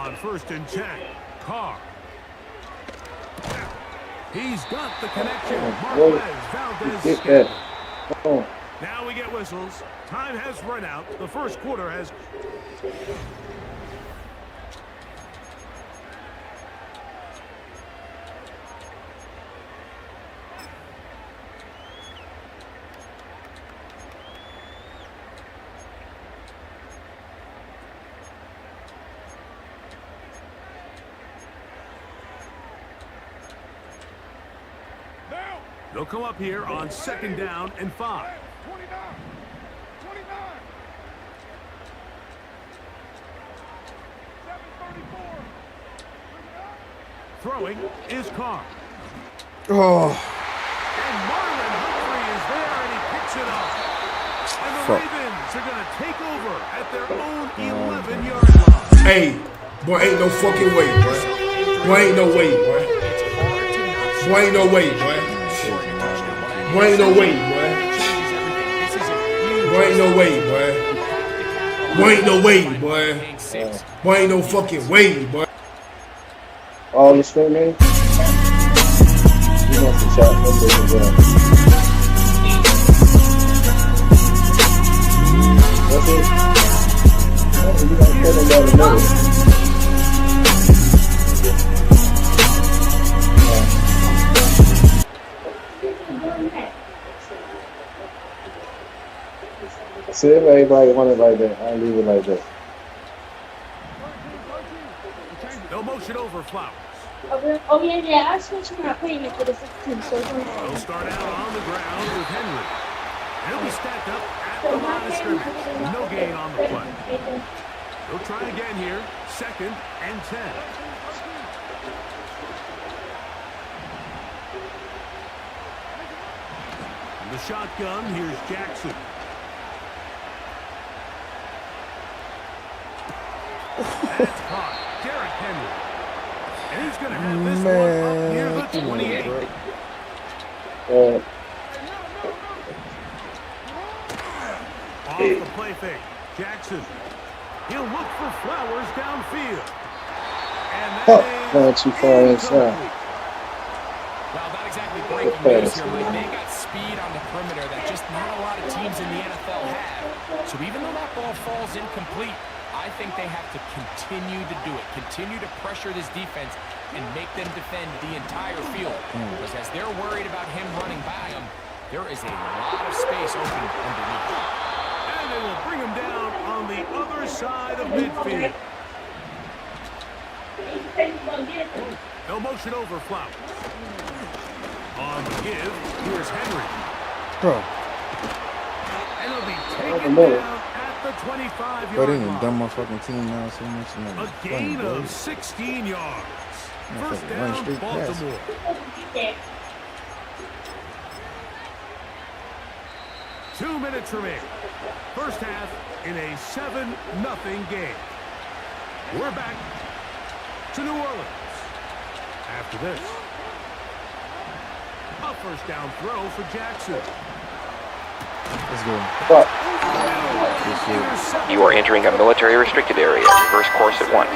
On 1st and 10, Carr. He's got the connection. Marquez Valdez Scantling. Now we get whistles. Time has run out. The first quarter has... They'll come up here on 2nd down and 5. 29. Throwing is Carr. Oh. And Marlon Humphrey is there, and he picks it up. And the Ravens are going to take over at their own 11-yard line. Hey, boy, ain't no fucking way, boy. Boy, ain't no way, boy. Boy, ain't no way, boy. Boy, ain't no way, boy. Boy, ain't no way, boy. Boy, ain't no way, boy. Boy, ain't no fucking way, boy. All the screen, man. You want to chat numbers as well. That's it. Oh, you got to put them down the middle. See if everybody want it like that. I'll leave it like that. No motion over Flowers. Oh yeah, I switched my payment to the 15, so they'll start out on the ground with Henry. He'll be stacked up at the line of scrimmage. No gain on the play. They'll try again here. 2nd and 10. In the shotgun, here's Jackson. That's caught. Derrick Henry. And he's going to have this one up near the 28. Off the play fake. Jackson. He'll look for Flowers downfield. And that not too far inside. Well, not exactly breaking news here, Mike. They got speed on the perimeter that just not a lot of teams in the NFL have. So even though that ball falls incomplete, I think they have to continue to do it. Continue to pressure this defense and make them defend the entire field. Because as they're worried about him running by them, there is a lot of space open underneath. And they will bring him down on the other side of midfield. No motion over Flowers. On the give, here's Henry. Bro. And he'll be taken down at the 25-yard But they done line. done my fucking team now so much. A gain of 16 yards. First down, Baltimore. 2 minutes remaining. First half in a 7-0 game. We're back to New Orleans. After this, a first down throw for Jackson. Let's go. You are entering a military restricted area. Reverse course at once.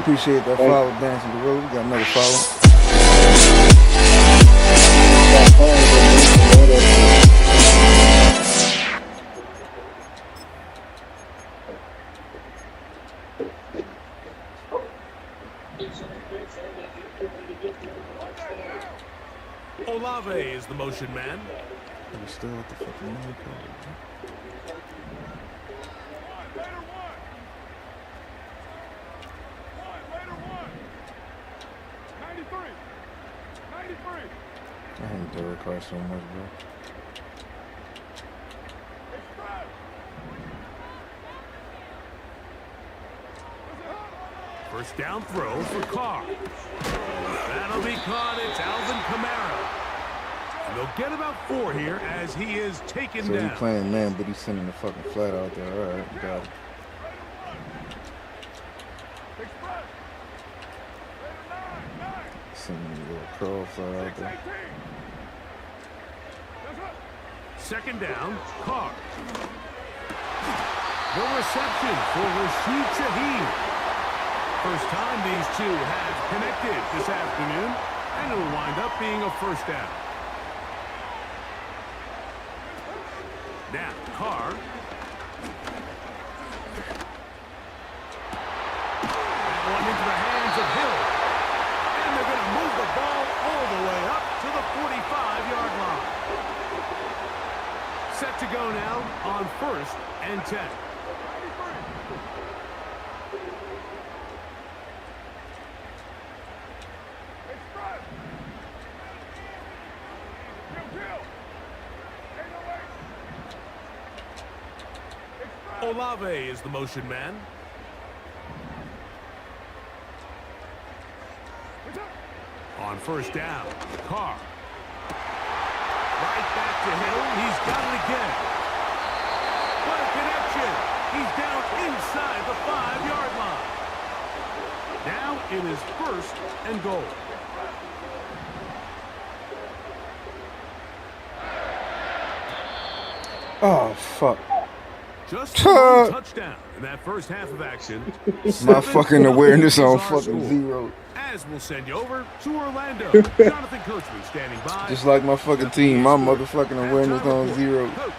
Appreciate that follow, Dancing the Road. We got another follow. Olave is the motion man. We're still at the fucking line code. I hate Derek Carr so much, bro. First down throw for Carr. That'll be caught. It's Alvin Kamara. And they'll get about 4 here as he is taken So down. he playing man, but he's sending the fucking flat out there. All right, got it. Sending a little curl flat out there. Second down, Carr. The reception for Rashid Shaheed. First time these two have connected this afternoon, and it'll wind up being a first down. Now, Carr. That one into the hands of Hill. And they're going to move the ball all the way up to the 45-yard line. Set to go now on 1st and 10. Olave is the motion man. On 1st down, Carr. Right back to Hill. He's got it again. What a connection. He's down inside the 5-yard line. Now it is 1st and goal. Oh, fuck. Just one touchdown in that first half of action. My fucking awareness on fucking 0. As we'll send you over to Orlando. Jonathan Kirchman standing by. Just like my fucking team, my motherfucking awareness on 0. Coach,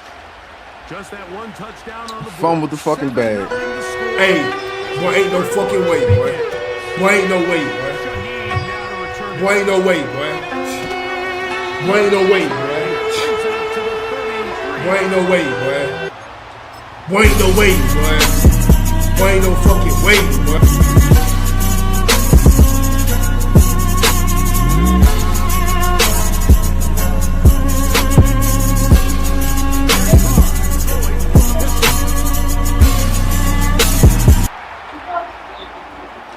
just that one touchdown on the Fun with the fucking bag. Hey, boy, ain't no fucking way, boy. Boy, ain't no way, boy. Boy, ain't no way, boy. Boy, ain't no way, boy. Boy, ain't no way, boy. Boy, ain't no way, boy. Boy, ain't no fucking way, boy.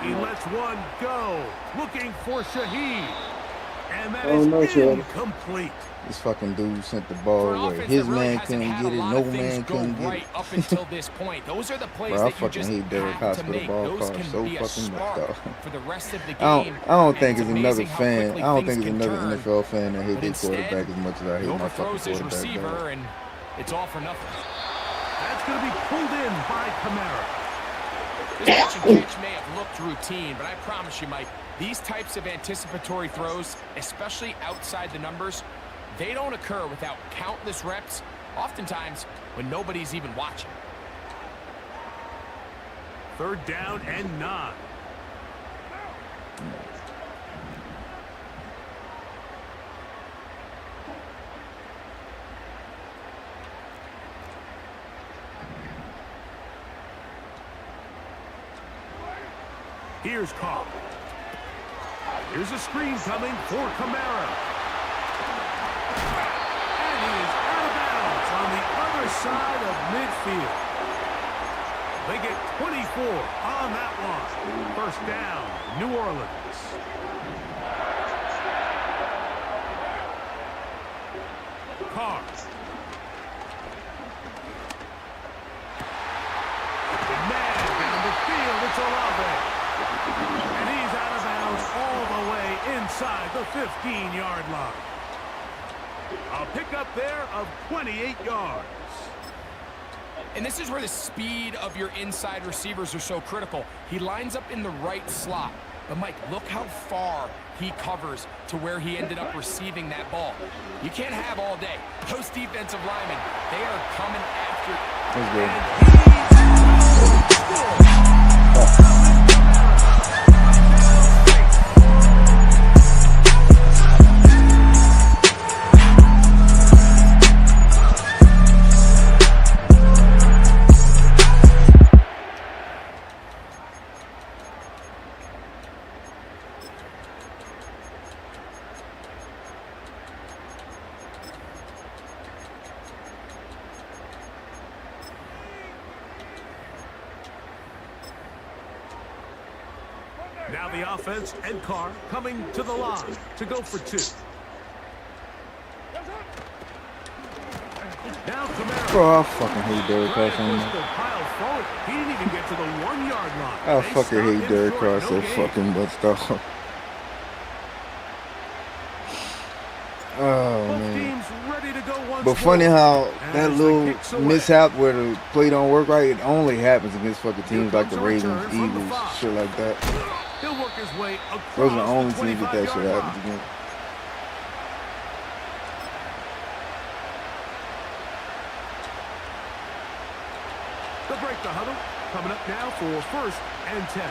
He lets one go, looking for Shaheed. And that is incomplete. This fucking dude sent the ball away. His man couldn't get it. No man couldn't get it. Up until this point, those are the plays Bro, I that you fucking just hate Derek have to Hospital make. ball Those cars can so be a fucking much, spark dog. for the rest of the I game. don't think And it's another amazing how fan. quickly I don't think things it's can another turn. NFL fan that hate But their instead, quarterback as much as I he hate my fucking overthrows his quarterback. receiver, dog. and it's all for nothing. That's going to be pulled in by Kamara. This catch and catch may have looked routine, but I promise you, Mike, these types of anticipatory throws, especially outside the numbers, they don't occur without countless reps, oftentimes when nobody's even watching. 3rd down and 9. Here's Carr. Here's a screen coming for Kamara. And he is out of bounds on the other side of midfield. They get 24 on that one. 1st down, New Orleans. Carr. Man down the field, it's Olave. And he's out of bounds all the way inside the 15-yard line. A pickup there of 28 yards. And this is where the speed of your inside receivers are so critical. He lines up in the right slot. But, Mike, look how far he covers to where he ended up receiving that ball. You can't have all day. Those defensive linemen, they are coming after. That's good. Now the offense and Carr coming to the line to go for 2. Now Kamara. Bro, I fucking hate Derek Carr so much. He didn't even get to the 1-yard line. I fucking hate Derek Carr so fucking much, dog. Oh, Both man. teams ready to go But funny how that little mishap where the play don't work right, it only happens against fucking teams like the Ravens, Eagles, shit like that. He'll work his way those are the only teams that shit happens against. They'll break the huddle. Coming up now for 1st and 10.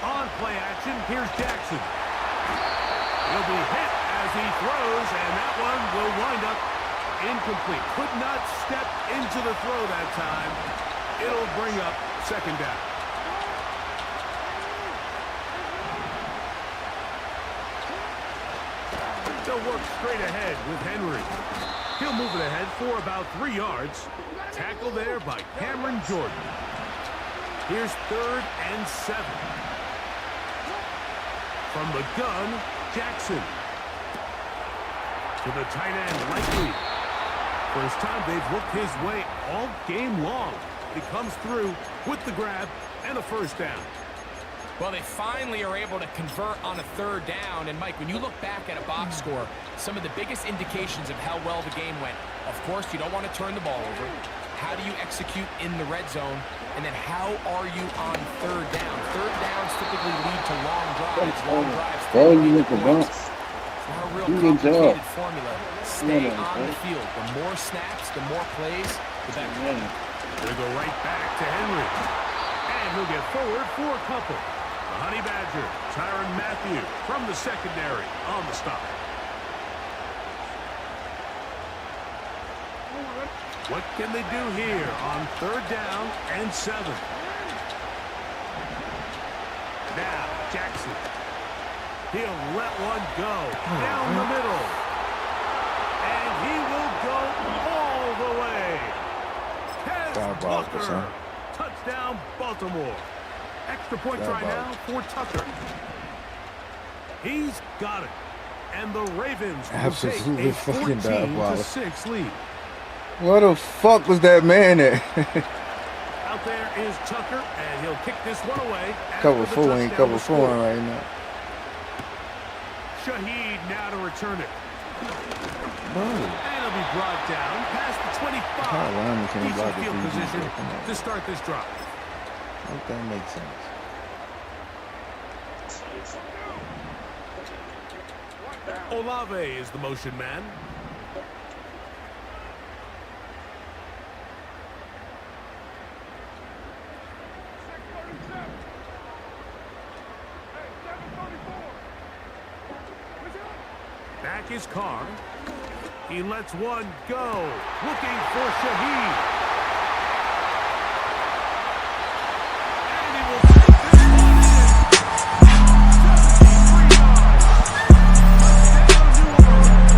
On play action, here's Jackson. He'll be hit as he throws, and that one will wind up incomplete. Could not step into the throw that time. It'll bring up 2nd down. They'll work straight ahead with Henry. He'll move it ahead for about 3 yards. Tackle there by Cameron Jordan. Here's 3rd and 7. From the gun, Jackson. To the tight end, Likely. First time they've looked his way all game long. He comes through with the grab and a 1st down. Well, they finally are able to convert on a 3rd down. And, Mike, when you look back at a box score, some of the biggest indications of how well the game went, of course, you don't want to turn the ball over. How do you execute in the red zone? And then how are you on 3rd down? 3rd downs typically lead to long drives. Long drives. It's not a real complicated formula. Stay on the field. The more snaps, the more plays, the better. They'll go right back to Henry. And he'll get forward for a couple. The Honey Badger, Tyrann Mathieu from the secondary on the stop. What can they do here on 3rd down and 7? Now, Jackson. He'll let one go down the middle. And he will go all the way. Tucker. Touchdown, Baltimore. Extra point try now for Tucker. He's got it. And the Ravens will take a 14-6 lead. What the fuck was that man at? Out there is Tucker, and he'll kick this one away. Cover 4 ain't cover 4 right now. Shaheed now to return it. And it'll be brought down past the 25. Decent field position to start this drive. Hope that makes sense. Olave is the motion man. Back is Carr. He lets one go. Looking for Shaheed. And he will take this one in. 73 yards. Touchdown, New Orleans.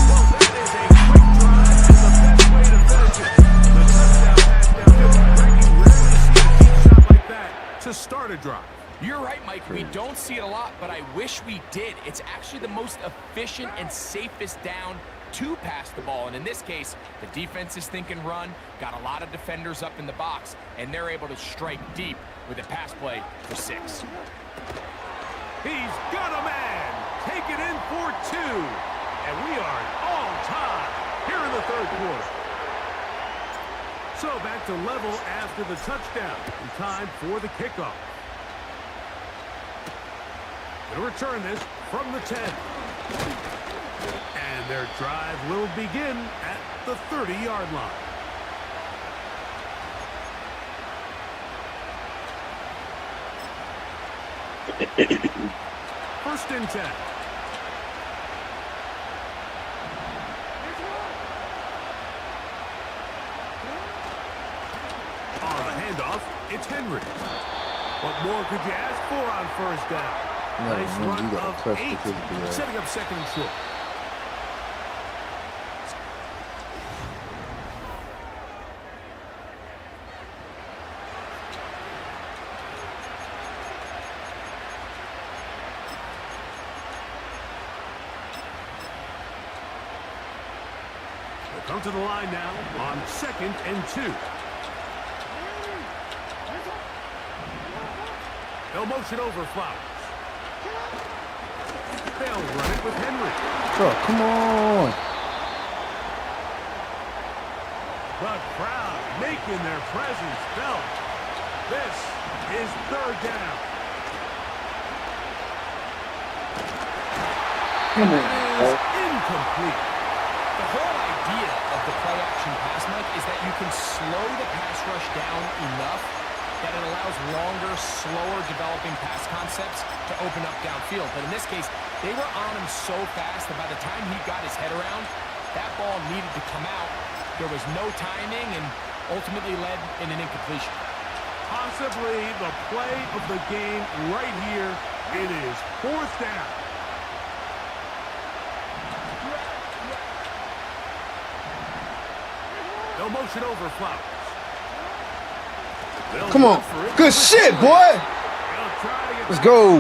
Well, that is a quick drive and the best way to finish it. The touchdown pass downfield. Greg, you rarely see a deep shot like that to start a drive. You're right, Mike. We don't see it a lot, but I wish we did. It's actually the most efficient and safest down to pass the ball. And in this case, the defense is thinking run, got a lot of defenders up in the box, and they're able to strike deep with a pass play for 6. He's got a man. Take it in for 2. And we are all time here in the 3rd quarter. So back to level after the touchdown. In time for the kickoff. To return this from the 10. And their drive will begin at the 30-yard line. First and 10. On the handoff, it's Henry. What more could you ask for on 1st down? Nice run of 8, setting up 2nd and short. We'll come to the line now on 2nd and 2. They'll motion over Flowers. They'll run it with Henry. Bro, come on. The crowd making their presence felt. This is third down. It is incomplete. The whole idea of the play-action pass, Mike, is that you can slow the pass rush down enough that it allows longer, slower developing pass concepts to open up downfield. But in this case, they were on him so fast that by the time he got his head around, that ball needed to come out. There was no timing and ultimately led in an incompletion. Possibly the play of the game right here. It is fourth down. They'll motion over Flowers. Come on. Good shit, boy. Let's go.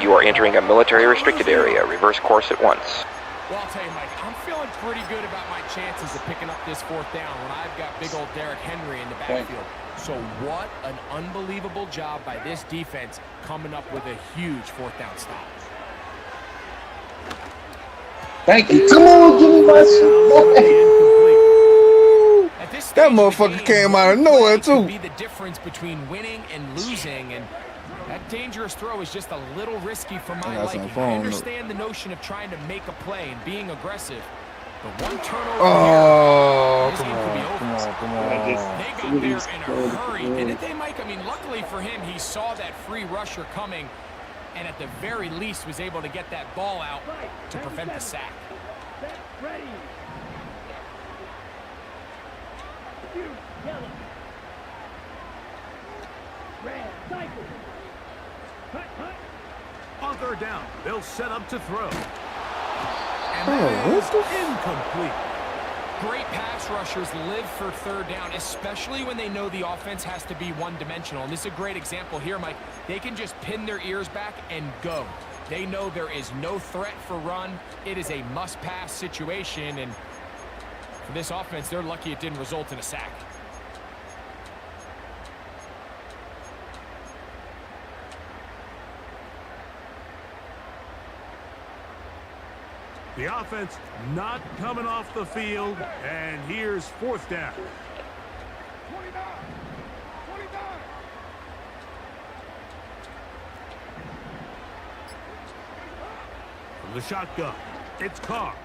You are entering a military restricted area. Reverse course at once. Well, I'll tell you, Mike, I'm feeling pretty good about my chances of picking up this fourth down when I've got big old Derrick Henry in the backfield. So what an unbelievable job by this defense coming up with a huge fourth down stop. Thank you. Come on, give me my shit. That motherfucker came out of nowhere, too. Be the difference between winning and losing, and that dangerous throw is just a little risky for my liking. I understand the notion of trying to make a play and being aggressive, but one turnover come on. They got there in a hurry, didn't they, Mike? I mean, luckily for him, he saw that free rusher coming, and at the very least was able to get that ball out to prevent the sack. On third down, they'll set up to throw. And that is incomplete. Great pass rushers live for third down, especially when they know the offense has to be one-dimensional. And this is a great example here, Mike. They can just pin their ears back and go. They know there is no threat for run. It is a must-pass situation, and for this offense, they're lucky it didn't result in a sack. The offense not coming off the field, and here's fourth down. 29. From the shotgun, it's Carr.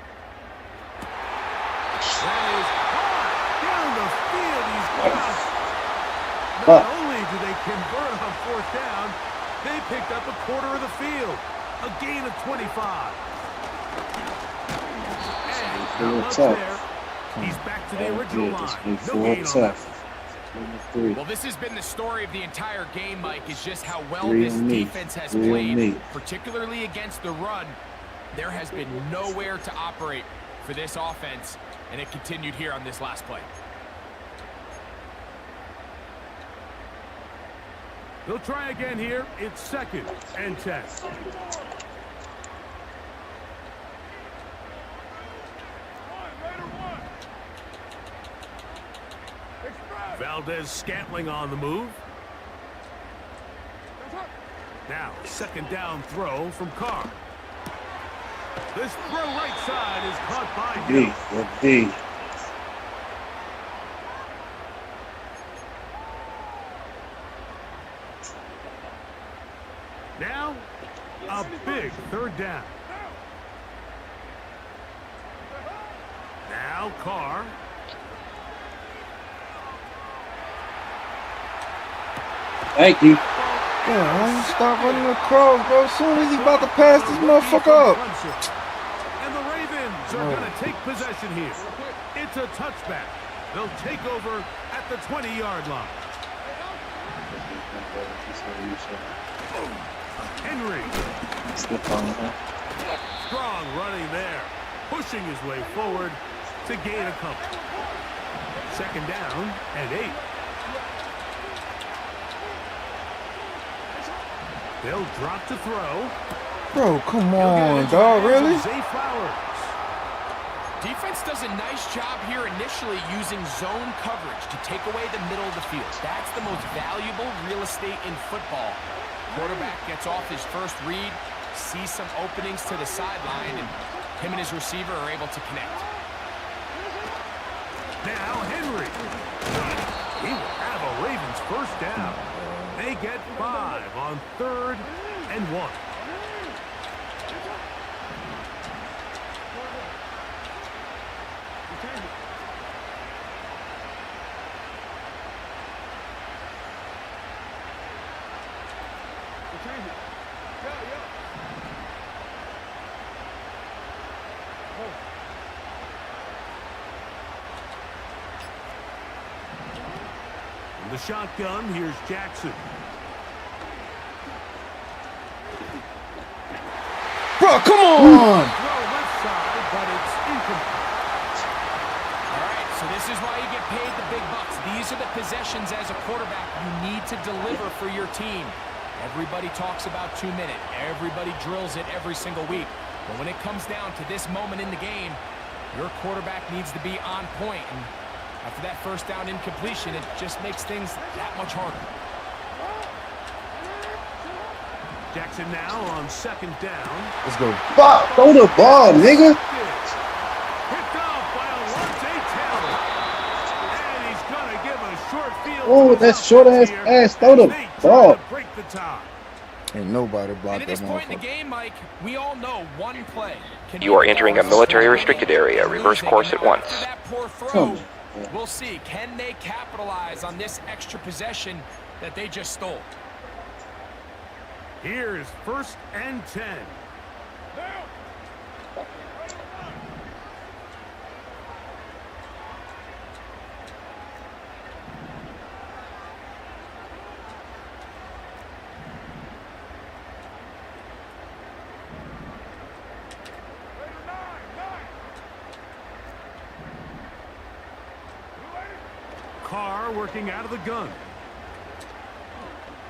That is hard down the field. He's gone. Not only do they convert on fourth down, they picked up a quarter of the field. A gain of 25. He's back to the original line. No gain on that. Well, this has been the story of the entire game, Mike, is just how well this defense has played, particularly against the run. There has been nowhere to operate for this offense, and it continued here on this last play. They'll try again here. It's second and 10. Valdez-Scantling on the move. Now, second down throw from Carr. This throw right side is caught by Hill. Now, a big third down. Now, Carr. Thank you. Yeah, why you stop running across, bro? As soon as he's about to pass this motherfucker up. And the Ravens are going to take possession here. It's a touchback. They'll take over at the 20-yard line. Henry. Strong running there. Pushing his way forward to gain a couple. Second down and 8. They'll drop to throw. Bro, come on, dog, really? Defense does a nice job here initially using zone coverage to take away the middle of the field. That's the most valuable real estate in football. Quarterback gets off his first read, sees some openings to the sideline, and him and his receiver are able to connect. Now Henry. He will have a Ravens first down. They get 5 on 3rd and 1. In the shotgun, here's Jackson. Bro, come on! Throw left side, but it's incomplete. All right, so this is why you get paid the big bucks. These are the possessions as a quarterback you need to deliver for your team. Everybody talks about 2 minutes. Everybody drills it every single week. But when it comes down to this moment in the game, your quarterback needs to be on point. And after that first down incompletion, it just makes things that much harder. Jackson now on 2nd down. Let's go. Fuck! Throw the ball, nigga. Picked off by Alontae Taylor. And he's going to give a short field. Oh, that short ass throw the ball. Break the tie. Ain't nobody blocked And at that this point in the motherfucker. game, Mike, we all know one play can You are entering a military restricted area. Reverse course at once. After that poor throw, we'll see. Can they capitalize on this extra possession that they just stole? Here's 1st and 10. Carr working out of the gun.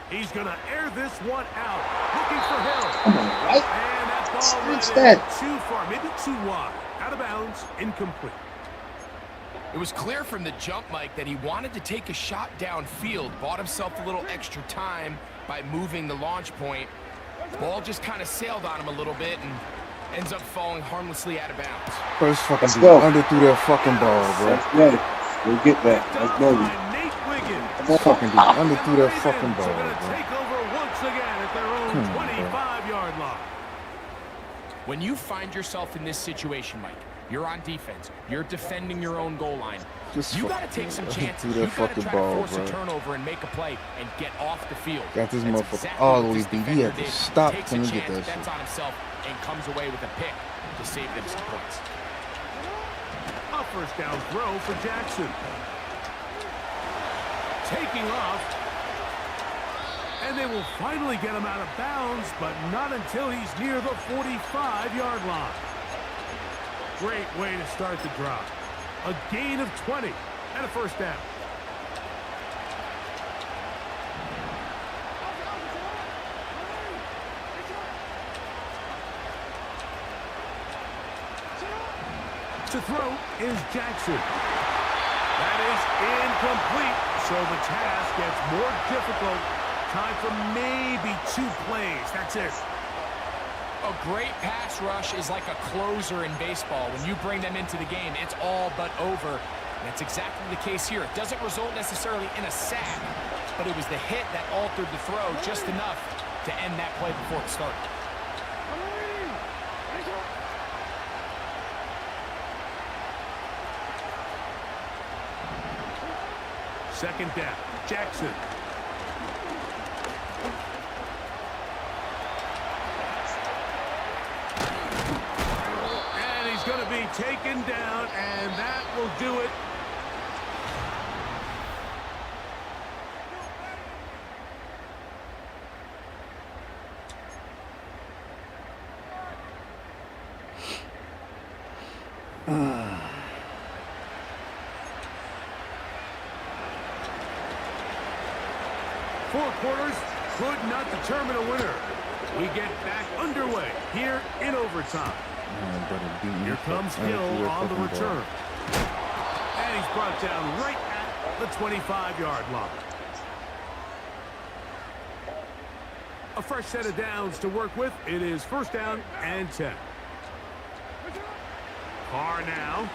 He's going to air this one out. Looking for Hill. Come on, right? And that ball What's ran that? too far, maybe too wide. Out of bounds, incomplete. It was clear from the jump, Mike, that he wanted to take a shot downfield, bought himself a little extra time by moving the launch point. Ball just kind of sailed on him a little bit and ends up falling harmlessly out of bounds. First fucking Let's dude go. under through that fucking ball, bro. Let's go. We'll get that. Let's go. Nate Wiggins. Fucking dude under through that fucking Ravens ball, are going to bro. take over once again at their own 25-yard line. When you find yourself in this situation, Mike, you're on defense, you're defending your own goal line. Just You got to fucking take some under chances. through You that got to fucking try ball, to force bro. a turnover and make a play and get off the field. Got this That's motherfucker exactly all what the way this beat. He defender had to did. stop Takes him a to get chance, that bets shit. on himself, and comes away with a pick to save them some points. A first down throw for Jackson. Taking off. And they will finally get him out of bounds, but not until he's near the 45-yard line. Great way to start the drive. A gain of 20 and a first down. To throw is Jackson. That is incomplete, so the task gets more difficult. Time for maybe 2 plays. That's it. A great pass rush is like a closer in baseball. When you bring them into the game, it's all but over. And that's exactly the case here. It doesn't result necessarily in a sack, but it was the hit that altered the throw just enough to end that play before it started. Second down, Jackson. And he's going to be taken down, and that will do it. Four quarters could not determine a winner. We get back underway here in overtime. Here comes Hill on the return. And he's brought down right at the 25-yard line. A fresh set of downs to work with. It is 1st down and 10. Carr now.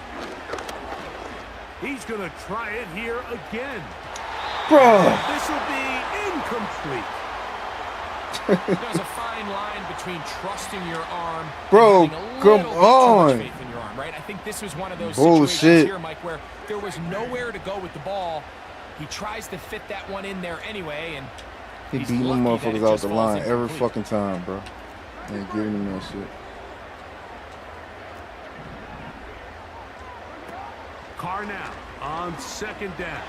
He's going to try it here again. Bro. This will be incomplete. There's a fine line between trusting your arm Bro, and having a come little bit too much on. faith in your arm, right? I think this was one of those Bullshit. situations here, Mike, where there was nowhere to go with the ball. He tries to fit that one in there anyway, and He he's beating them lucky that it motherfuckers out just the falls line every incomplete. fucking time, bro. Ain't giving him that shit. Carr now on 2nd down.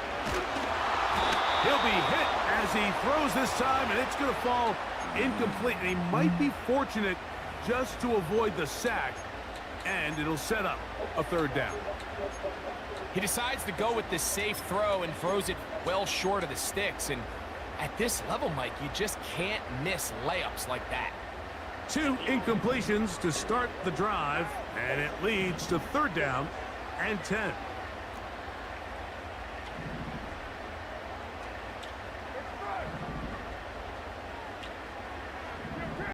He'll be hit as he throws this time, and it's going to fall incomplete. And he might be fortunate just to avoid the sack, and it'll set up a 3rd down. He decides to go with this safe throw and throws it well short of the sticks. And at this level, Mike, you just can't miss layups like that. 2 incompletions to start the drive, and it leads to 3rd down and 10.